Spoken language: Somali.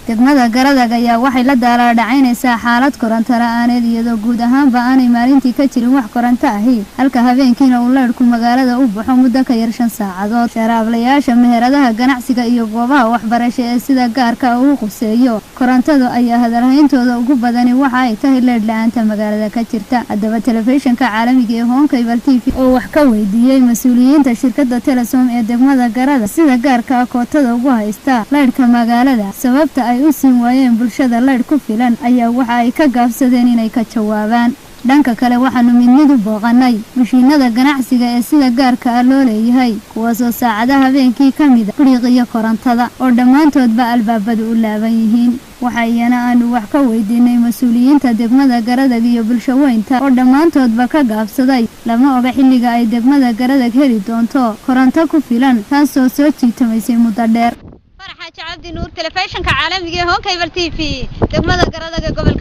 degmada Garadag ayaa waxay la daalaa-dhacaynaysaa xaalad koronto la'aaneed iyadoo guud ahaanba aanay maalintii ka jirin wax koronto ahi halka habeenkiina uu leedhku magaalada u baxo muddo ka yar 5 saacadood. Sharaablayaasha meheradaha ganacsiga iyo goobaha waxbarasho ee sida gaarka uu quseeyo korontadu ayaa hadalhayntooda ugu badani waxa ay tahay leedh la'aanta magaalada ka jirta. Haddaba telefishinka caalamiga ee Honkebel TV oo wax ka weydiiyay mas'uuliyiinta shirkadda Telesom ee degmada Garadag sida gaarka kootada ugu haysta leedhka magaalada sababta ay u siin waayeen bulshada leedh ku filan ayaa waxa ay ka gaabsadeen inay ka jawaabaan. dhanka kale waxaanu midnid u booqanay mashiinada ganacsiga ee sida gaarka ah loo leeyahay kuwaasoo saacadaha habeenkii ka mid ah fariiqiyo korontada oo dhammaantoodba albaabadu u laaban yihiin. waxayna aanu wax ka weydiinay mas'uuliyiinta degmada Garadag iyo bulshaweynta oo dhammaantoodba ka gaabsaday lama oga xilliga ay degmada Garadag heli doonto koronto ku filan taasoo soo jiitamaysay muddo dheer. فرحة عبد النور تلفزيون كعالمي هون كيبل تي في دقمة قردة قبل